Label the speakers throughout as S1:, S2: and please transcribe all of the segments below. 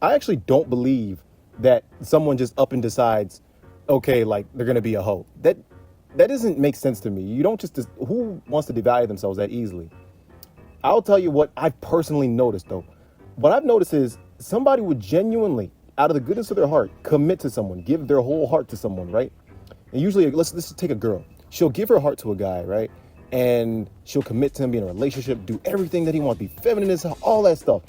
S1: I actually don't believe that someone just up and decides, okay, like they're gonna be a hoe. That doesn't make sense to me. You don't just who wants to devalue themselves that easily? I'll tell you what I've personally noticed though. What I've noticed is somebody would genuinely, out of the goodness of their heart, commit to someone, give their whole heart to someone, right? And usually, let's just take a girl. She'll give her heart to a guy, right? And she'll commit to him, be in a relationship, do everything that he wants, be feminine as hell, all that stuff.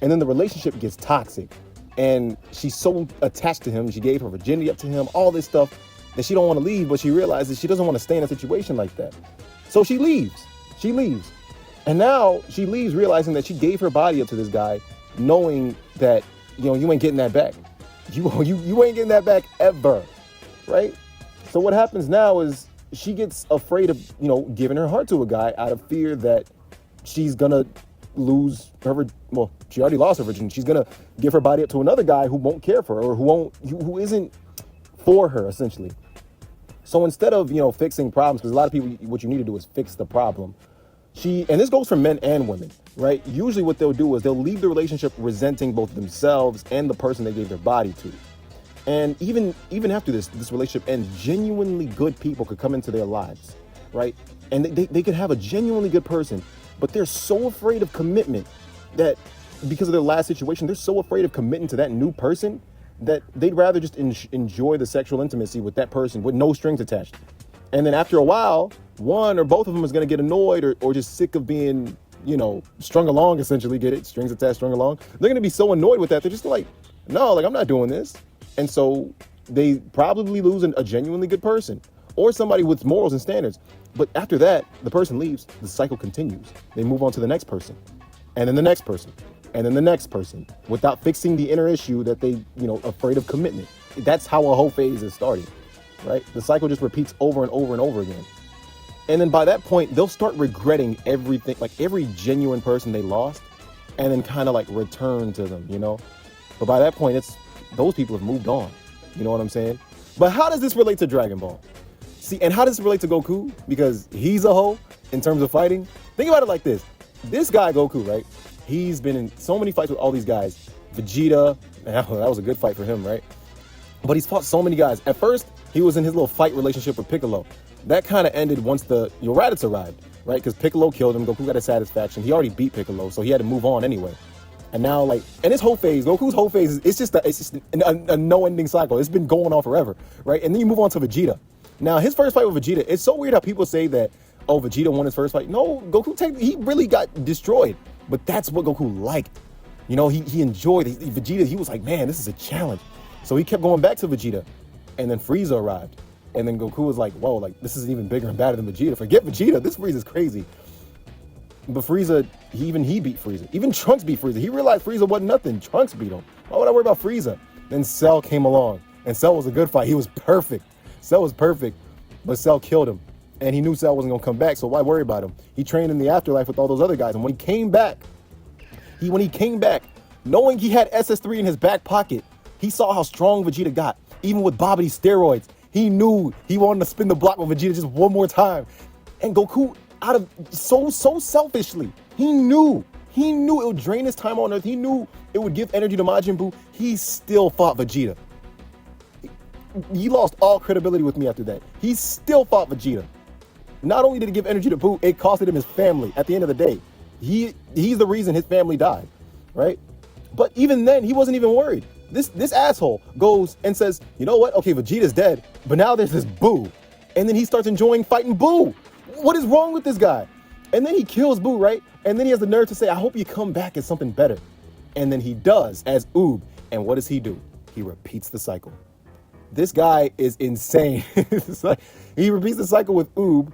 S1: And then the relationship gets toxic. And she's so attached to him, she gave her virginity up to him, all this stuff, that she don't want to leave, but she realizes she doesn't want to stay in a situation like that. So she leaves. She leaves. And now she leaves realizing that she gave her body up to this guy, knowing that, you know, you ain't getting that back. You ain't getting that back ever, right? So what happens now is she gets afraid of, you know, giving her heart to a guy out of fear that she's gonna lose her, well, she already lost her virginity. She's gonna give her body up to another guy who won't care for her or who isn't for her, essentially. So instead of, you know, fixing problems, because a lot of people, what you need to do is fix the problem. And this goes for men and women, right? Usually what they'll do is they'll leave the relationship resenting both themselves and the person they gave their body to. And even after this relationship ends, genuinely good people could come into their lives, right? And they could have a genuinely good person, but they're so afraid of commitment that because of their last situation, they're so afraid of committing to that new person that they'd rather just enjoy the sexual intimacy with that person with no strings attached. And then after a while, one or both of them is going to get annoyed or just sick of being, you know, strung along, essentially. Get it? Strings attached, strung along. They're going to be so annoyed with that. They're just like, no, like, I'm not doing this. And so they probably lose a genuinely good person or somebody with morals and standards. But after that, the person leaves, the cycle continues. They move on to the next person and then the next person and then the next person without fixing the inner issue that they, you know, afraid of commitment. That's how a whole phase is starting, right? The cycle just repeats over and over and over again. And then by that point, they'll start regretting everything, like every genuine person they lost, and then kind of like return to them, you know? But by that point, those people have moved on. You know what I'm saying? But how does this relate to Dragon Ball? See, and how does this relate to Goku? Because he's a hoe in terms of fighting. Think about it like this. This guy, Goku, right? He's been in so many fights with all these guys. Vegeta, that was a good fight for him, right? But he's fought so many guys. At first, he was in his little fight relationship with Piccolo. That kind of ended once the Raditz arrived, right? Because Piccolo killed him. Goku got his satisfaction. He already beat Piccolo, so he had to move on anyway. And now, like, and his whole phase, Goku's whole phase, it's just a no-ending cycle. It's been going on forever, right? And then you move on to Vegeta. Now, his first fight with Vegeta, it's so weird how people say that, oh, Vegeta won his first fight. No, Goku, he really got destroyed. But that's what Goku liked. You know, he enjoyed it. Vegeta, he was like, man, this is a challenge. So he kept going back to Vegeta. And then Frieza arrived. And then Goku was like, whoa, like, this is even bigger and badder than Vegeta. Forget Vegeta. This Frieza's crazy. But Frieza, he beat Frieza. Even Trunks beat Frieza. He realized Frieza wasn't nothing. Trunks beat him. Why would I worry about Frieza? Then Cell came along. And Cell was a good fight. He was perfect. Cell was perfect. But Cell killed him. And he knew Cell wasn't going to come back, so why worry about him? He trained in the afterlife with all those other guys. And when he came back, knowing he had SS3 in his back pocket, he saw how strong Vegeta got. Even with Babidi steroids, he knew he wanted to spin the block with Vegeta just one more time. And Goku, out of so selfishly, he knew it would drain his time on Earth. He knew it would give energy to Majin Buu. He still fought Vegeta. He lost all credibility with me after that. He still fought Vegeta. Not only did it give energy to Buu, it costed him his family at the end of the day. He's the reason his family died, right? But even then, he wasn't even worried. This asshole goes and says, you know what? Okay, Vegeta's dead, but now there's this Buu. And then he starts enjoying fighting Buu. What is wrong with this guy? And then he kills Buu, right? And then he has the nerve to say, I hope you come back as something better. And then he does as Oob. And what does he do? He repeats the cycle. This guy is insane. Like, he repeats the cycle with Oob.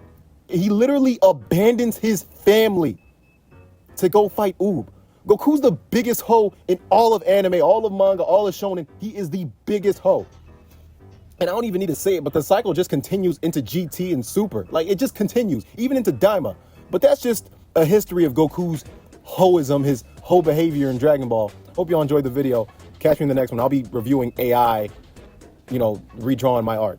S1: He literally abandons his family to go fight Oob. Goku's the biggest hoe in all of anime, all of manga, all of shonen. He is the biggest hoe. And I don't even need to say it, but the cycle just continues into GT and Super. Like, it just continues, even into Daima. But that's just a history of Goku's hoism, his hoe behavior in Dragon Ball. Hope y'all enjoyed the video. Catch me in the next one. I'll be reviewing AI, redrawing my art.